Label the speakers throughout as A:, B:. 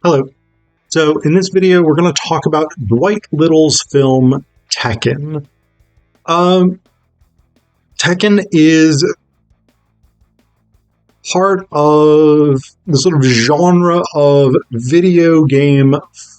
A: Hello. So in this video, we're going to talk about Dwight Little's film Tekken. Tekken is part of the sort of genre of video game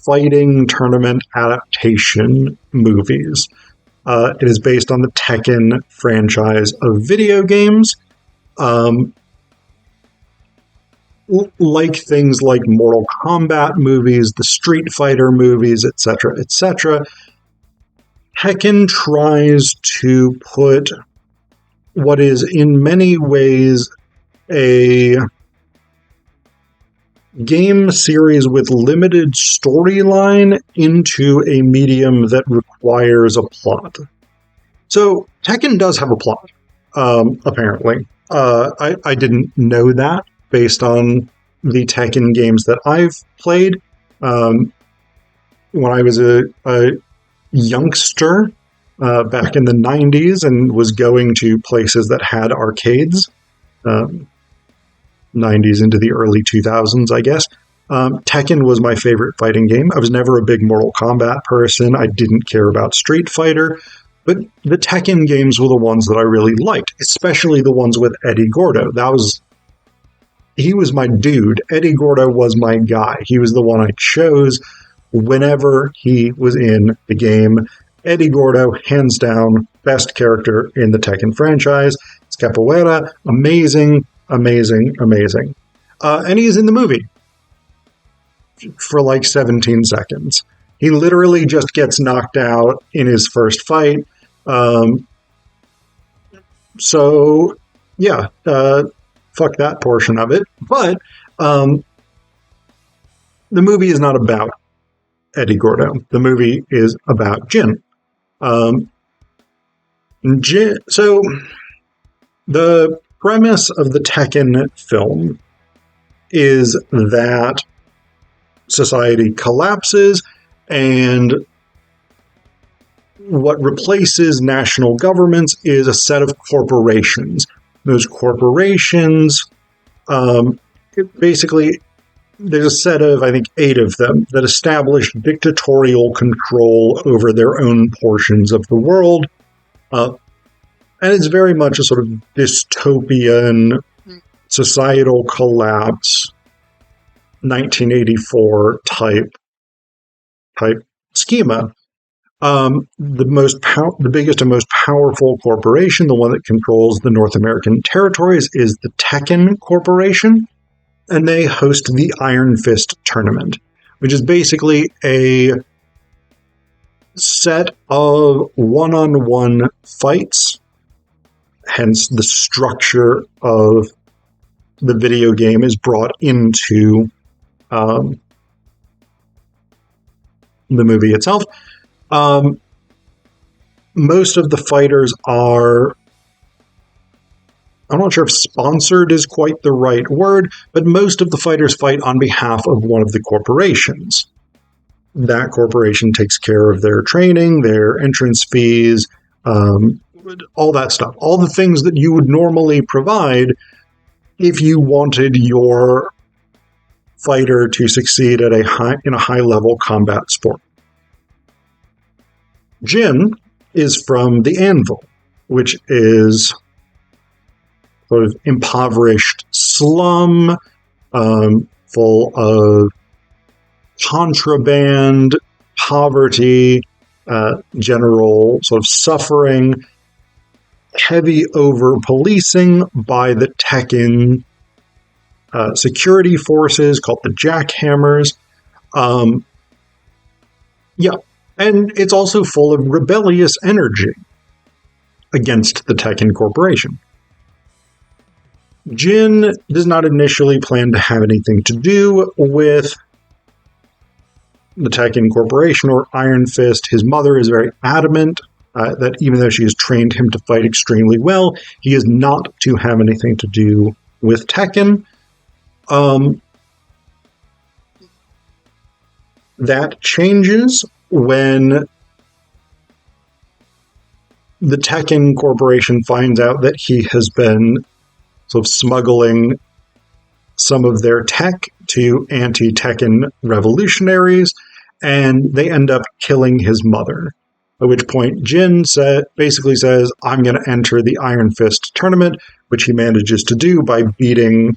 A: fighting tournament adaptation movies. It is based on the Tekken franchise of video games. Like things like Mortal Kombat movies, the Street Fighter movies, etc., etc., Tekken tries to put what is in many ways a game series with limited storyline into a medium that requires a plot. So Tekken does have a plot, apparently. I didn't know that based on the Tekken games that I've played. When I was a youngster back in the 90s and was going to places that had arcades, 90s into the early 2000s, I guess, Tekken was my favorite fighting game. I was never a big Mortal Kombat person. I didn't care about Street Fighter. But the Tekken games were the ones that I really liked, especially the ones with Eddie Gordo. He was my dude. Eddie Gordo was my guy. He was the one I chose whenever he was in the game. Eddie Gordo, hands down, best character in the Tekken franchise. It's Capoeira. Amazing, amazing, amazing. And he's in the movie for like 17 seconds. He literally just gets knocked out in his first fight. Fuck that portion of it. But the movie is not about Eddie Gordo. The movie is about Jin. So the premise of the Tekken film is that society collapses and what replaces national governments is a set of corporations. Those corporations, basically, there's a set of, I think, 8 of them that establish dictatorial control over their own portions of the world. And it's very much a sort of dystopian societal collapse, 1984 type schema. The biggest and most powerful corporation, the one that controls the North American territories, is the Tekken Corporation, and they host the Iron Fist tournament, which is basically a set of one-on-one fights, hence the structure of the video game is brought into the movie itself. Most of the fighters are, I'm not sure if sponsored is quite the right word, but most of the fighters fight on behalf of one of the corporations. That corporation takes care of their training, their entrance fees, all that stuff. All the things that you would normally provide if you wanted your fighter to succeed at in a high-level combat sport. Jin is from the Anvil, which is sort of impoverished slum, full of contraband, poverty, general sort of suffering, heavy over-policing by the Tekken security forces called the Jackhammers. And it's also full of rebellious energy against the Tekken Corporation. Jin does not initially plan to have anything to do with the Tekken Corporation or Iron Fist. His mother is very adamant that even though she has trained him to fight extremely well, he is not to have anything to do with Tekken. That changes when the Tekken Corporation finds out that he has been sort of smuggling some of their tech to anti-Tekken revolutionaries, and they end up killing his mother. At which point Jin basically says, I'm going to enter the Iron Fist tournament, which he manages to do by beating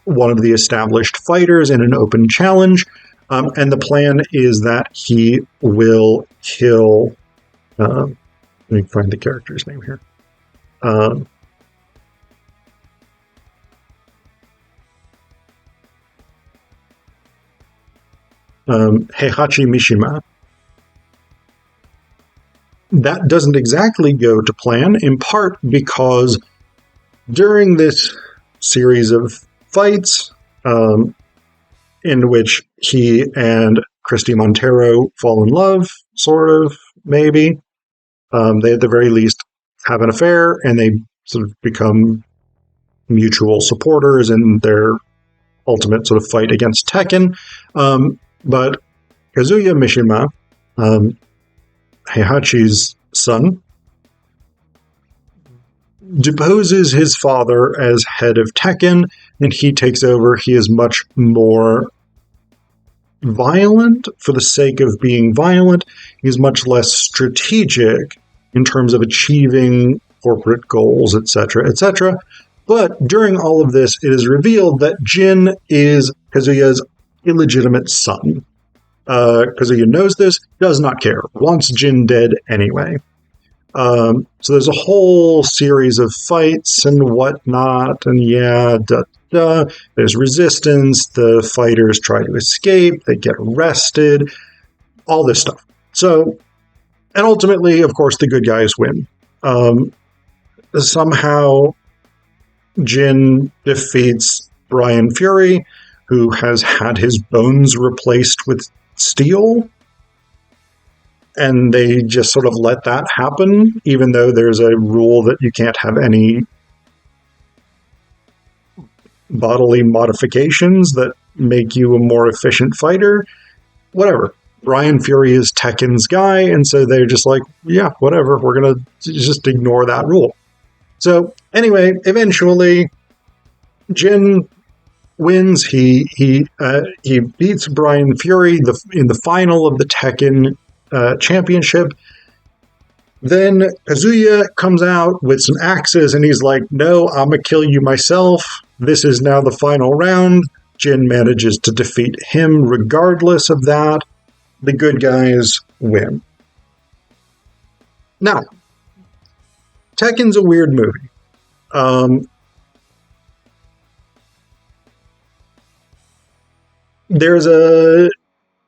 A: one of the established fighters in an open challenge. And the plan is that he will kill... let me find the character's name here. Heihachi Mishima. That doesn't exactly go to plan, in part because during this series of fights, in which he and Christy Montero fall in love, sort of, maybe. They at the very least have an affair, and they sort of become mutual supporters in their ultimate sort of fight against Tekken. But Kazuya Mishima, Heihachi's son, deposes his father as head of Tekken, and he takes over. He is much more violent for the sake of being violent. He's much less strategic in terms of achieving corporate goals, etc., etc. But during all of this, it is revealed that Jin is Kazuya's illegitimate son. Kazuya knows this, does not care, wants Jin dead anyway. So there's a whole series of fights and whatnot, and there's resistance, the fighters try to escape, they get arrested, all this stuff. So, and ultimately, of course, the good guys win. Somehow, Jin defeats Brian Fury, who has had his bones replaced with steel, and they just sort of let that happen, even though there's a rule that you can't have any bodily modifications that make you a more efficient fighter. Whatever. Brian Fury is Tekken's guy, and so they're just like, yeah, whatever, we're going to just ignore that rule. So anyway, eventually, Jin wins. He beats Brian Fury in the final of the Tekken championship. Then Kazuya comes out with some axes, and he's like, no, I'm going to kill you myself. This is now the final round. Jin manages to defeat him regardless of that. The good guys win. Now, Tekken's a weird movie. There's a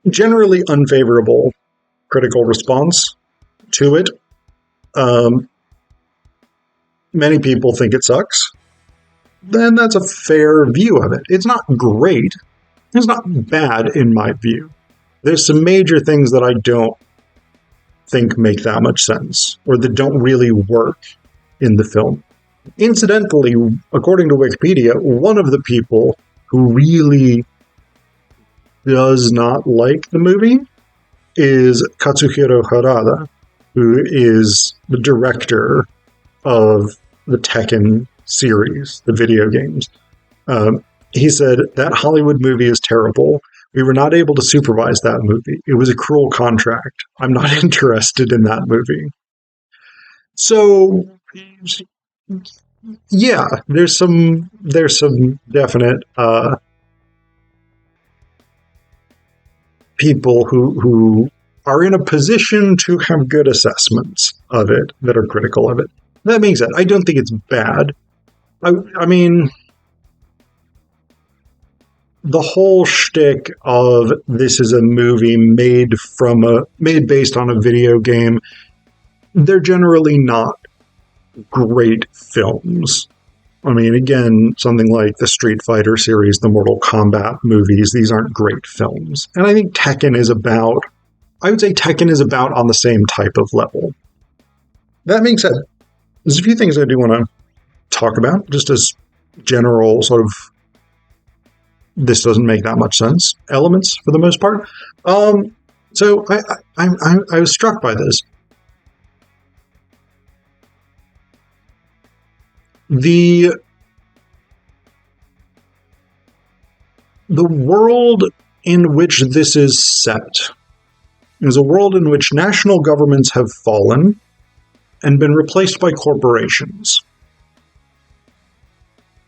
A: generally unfavorable critical response to it. Many people think it sucks. Then that's a fair view of it. It's not great. It's not bad in my view. There's some major things that I don't think make that much sense, or that don't really work in the film. Incidentally, according to Wikipedia, one of the people who really does not like the movie is Katsuhiro Harada, who is the director of the Tekken series, the video games. He said, that Hollywood movie is terrible. We were not able to supervise that movie. It was a cruel contract. I'm not interested in that movie. So, yeah, there's some definite people who are in a position to have good assessments of it that are critical of it. That being said, I don't think it's bad. I mean, the whole shtick of this is a movie made based on a video game, they're generally not great films. I mean, again, something like the Street Fighter series, the Mortal Kombat movies, these aren't great films. And I think Tekken is about on the same type of level. That being said, there's a few things I do want to talk about, just as general sort of this doesn't make that much sense elements for the most part. So I was struck by this. the world in which this is set is a world in which national governments have fallen and been replaced by corporations.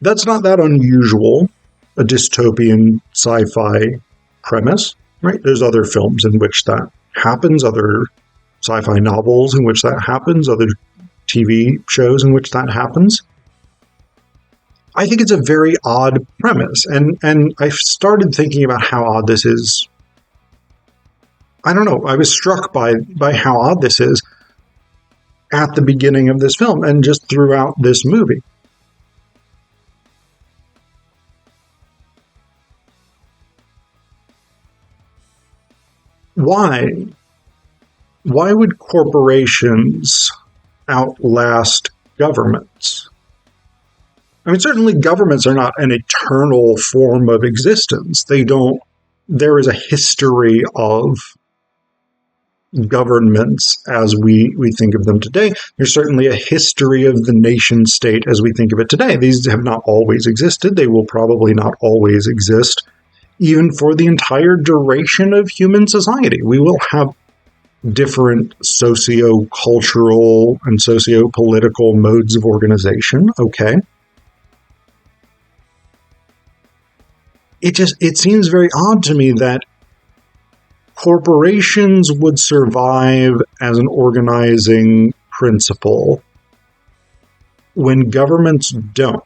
A: That's not that unusual, a dystopian sci-fi premise, right? There's other films in which that happens, other sci-fi novels in which that happens, other TV shows in which that happens. I think it's a very odd premise, and I've started thinking about how odd this is. I don't know, I was struck by how odd this is at the beginning of this film and just throughout this movie. Why? Why would corporations outlast governments? I mean, certainly governments are not an eternal form of existence. There is a history of governments as we think of them today. There's certainly a history of the nation state as we think of it today. These have not always existed. They will probably not always exist, even for the entire duration of human society. We will have different socio-cultural and socio-political modes of organization. Okay. It seems very odd to me that corporations would survive as an organizing principle when governments don't.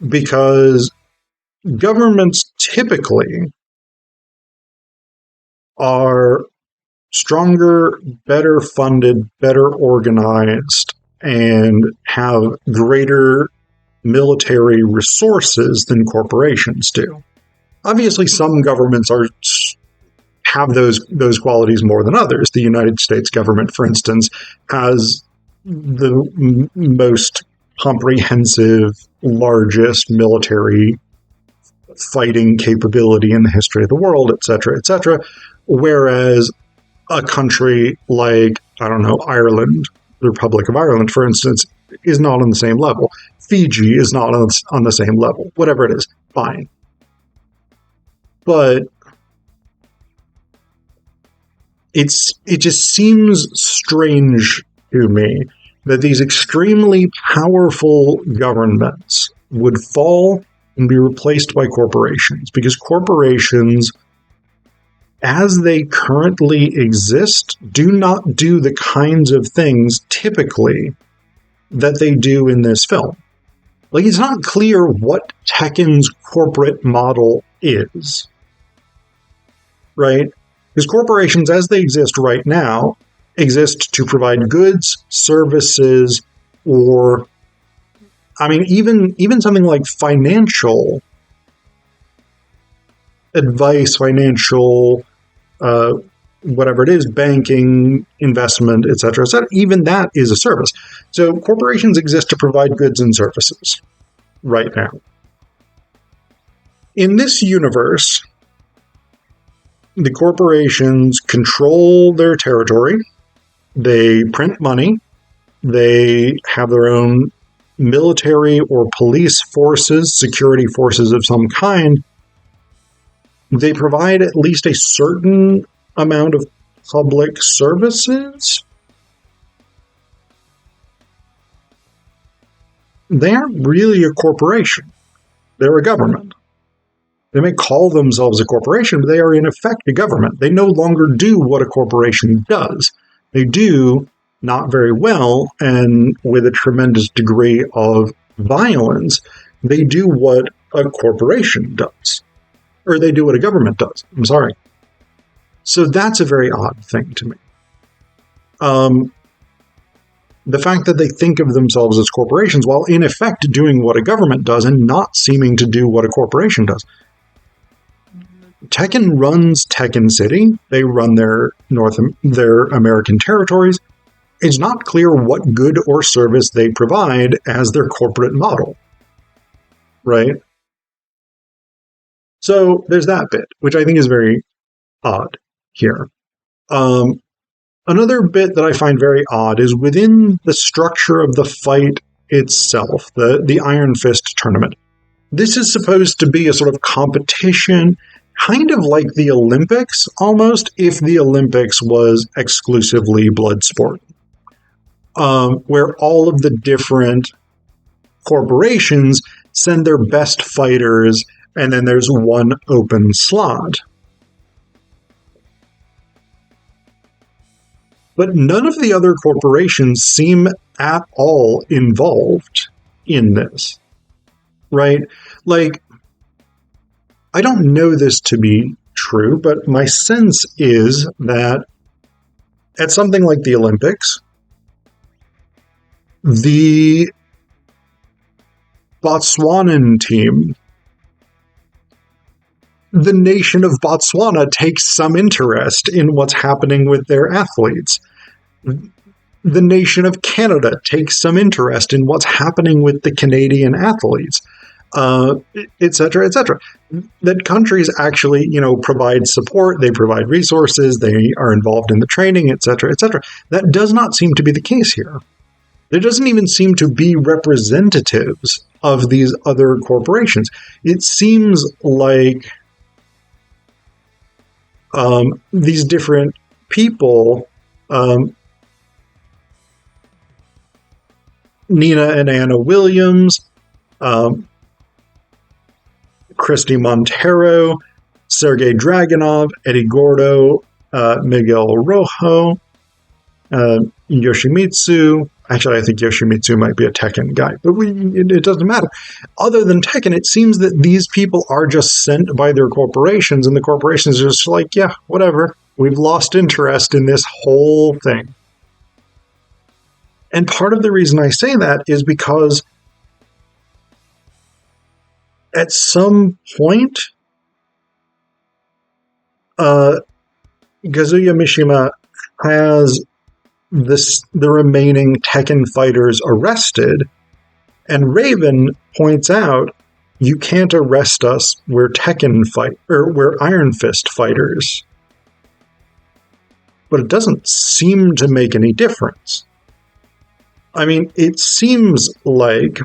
A: Because governments typically are stronger, better funded, better organized, and have greater military resources than corporations do. Obviously, some governments have those qualities more than others. The United States government, for instance, has the most comprehensive, largest military fighting capability in the history of the world, et cetera, whereas a country like, I don't know, Ireland, the Republic of Ireland, for instance, is not on the same level. Fiji is not on the same level. Whatever it is, fine. But it just seems strange to me that these extremely powerful governments would fall and be replaced by corporations, because corporations, as they currently exist, do not do the kinds of things typically that they do in this film. Like, it's not clear what Tekken's corporate model is, right? Because corporations, as they exist right now, exist to provide goods, services, or, I mean, even something like financial advice, financial, whatever it is, banking, investment, et cetera, even that is a service. So corporations exist to provide goods and services right now. In this universe, the corporations control their territory. They print money. They have their own military or police forces, security forces of some kind. They provide at least a certain amount of public services. They aren't really a corporation. They're a government. They may call themselves a corporation, but they are in effect a government. They no longer do what a corporation does. They do not very well, and with a tremendous degree of violence, they do what a corporation does. Or they do what a government does. I'm sorry. So that's a very odd thing to me. The fact that they think of themselves as corporations while in effect doing what a government does and not seeming to do what a corporation does. Tekken runs Tekken City. They run their American territories. It's not clear what good or service they provide as their corporate model. Right? So there's that bit, which I think is very odd here. Another bit that I find very odd is within the structure of the fight itself, the Iron Fist tournament. this is supposed to be a sort of competition, kind of like the Olympics almost, if the Olympics was exclusively blood sport, where all of the different corporations send their best fighters, and then there's one open slot. But none of the other corporations seem at all involved in this, right? Like, I don't know this to be true, but my sense is that at something like the Olympics, the Botswanan team, the nation of Botswana takes some interest in what's happening with their athletes. The nation of Canada takes some interest in what's happening with the Canadian athletes, et cetera, et cetera. That countries actually, provide support, they provide resources, they are involved in the training, et cetera, et cetera. That does not seem to be the case here. There doesn't even seem to be representatives of these other corporations. It seems like these different people, Nina and Anna Williams, Christy Montero, Sergei Dragunov, Eddie Gordo, Miguel Rojo, Yoshimitsu. Actually, I think Yoshimitsu might be a Tekken guy, but it doesn't matter. Other than Tekken, it seems that these people are just sent by their corporations, and the corporations are just like, yeah, whatever. We've lost interest in this whole thing. And part of the reason I say that is because at some point, Kazuya Mishima has the remaining Tekken fighters arrested, and Raven points out, you can't arrest us, we're we're Iron Fist fighters. But it doesn't seem to make any difference. I mean, it seems like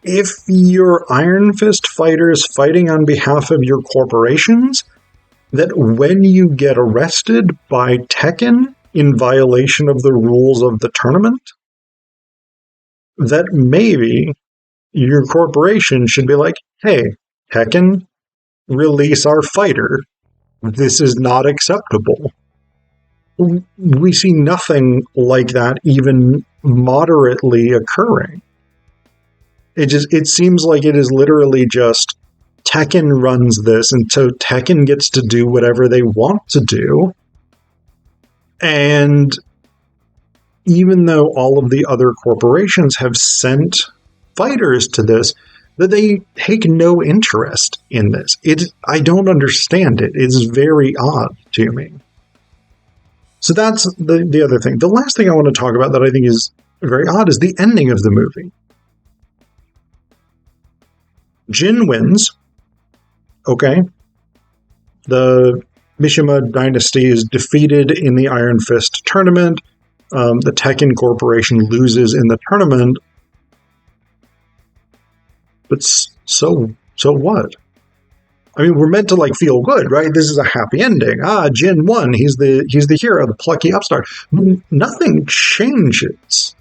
A: if you're Iron Fist fighters fighting on behalf of your corporations, that when you get arrested by Tekken in violation of the rules of the tournament, that maybe your corporation should be like, hey, Tekken, release our fighter. This is not acceptable. We see nothing like that even moderately occurring. It seems like it is literally just Tekken runs this, and so Tekken gets to do whatever they want to do. And even though all of the other corporations have sent fighters to this, that they take no interest in this. I don't understand it. It's very odd to me. So that's the other thing. The last thing I want to talk about that I think is very odd is the ending of the movie. Jin wins. Okay. The Mishima dynasty is defeated in the Iron Fist tournament. The Tekken Corporation loses in the tournament. But so what? I mean, we're meant to feel good, right? This is a happy ending. Jin won. He's the hero, the plucky upstart. Nothing changes.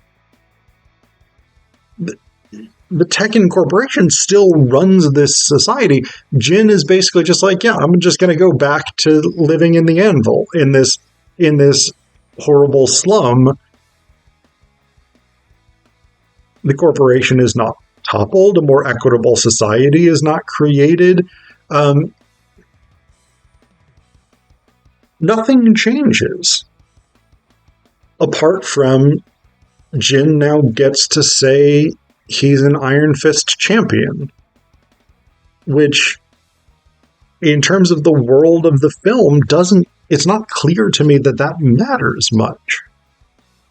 A: The Tekken Corporation still runs this society. Jin is basically just like, yeah, I'm just going to go back to living in the anvil in this horrible slum. The corporation is not toppled. A more equitable society is not created. Nothing changes. Apart from Jin now gets to say he's an Iron Fist champion, which, in terms of the world of the film, it's not clear to me that matters much,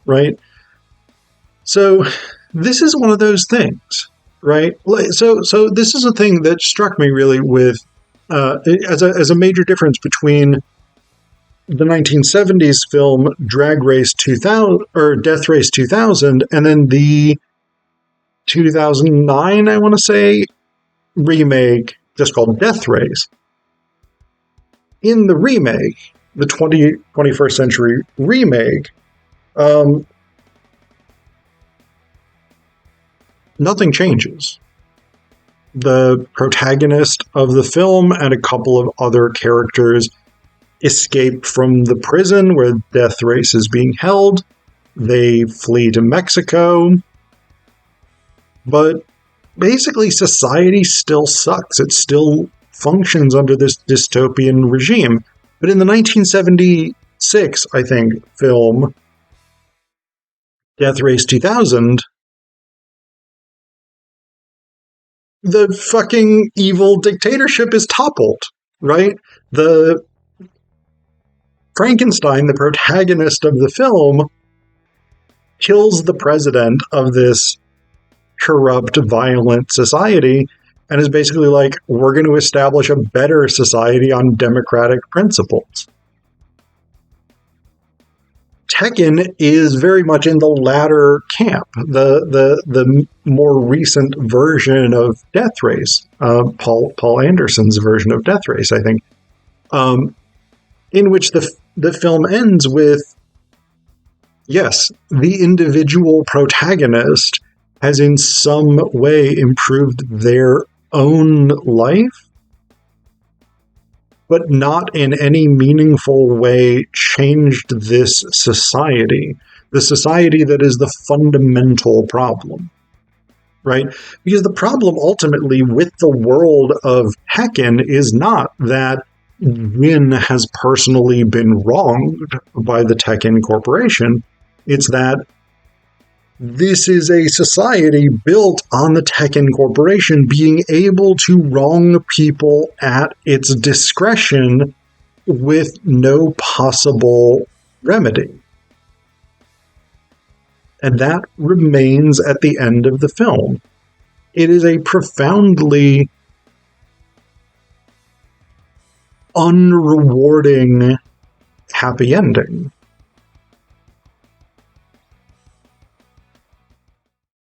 A: right? So this is one of those things, right? So this is a thing that struck me really with, as a major difference between the 1970s film Drag Race 2000 or Death Race 2000, and then the 2009, I want to say, remake just called Death Race. In the remake, the 21st century remake, nothing changes. The protagonist of the film and a couple of other characters escape from the prison where Death Race is being held. They flee to Mexico. But basically, society still sucks. It still functions under this dystopian regime. But in the 1976, I think, film Death Race 2000, the fucking evil dictatorship is toppled, right? The Frankenstein, the protagonist of the film, kills the president of this corrupt, violent society and is basically like, we're going to establish a better society on democratic principles. Tekken is very much in the latter camp, the more recent version of Death Race, Paul Anderson's version of Death Race, I think, in which the film ends with, yes, the individual protagonist has in some way improved their own life, but not in any meaningful way changed this society, the society that is the fundamental problem, right? Because the problem ultimately with the world of Tekken is not that Win has personally been wronged by the Tekken Corporation. It's that this is a society built on the Tekken Corporation being able to wrong people at its discretion with no possible remedy. And that remains at the end of the film. It is a profoundly unrewarding happy ending.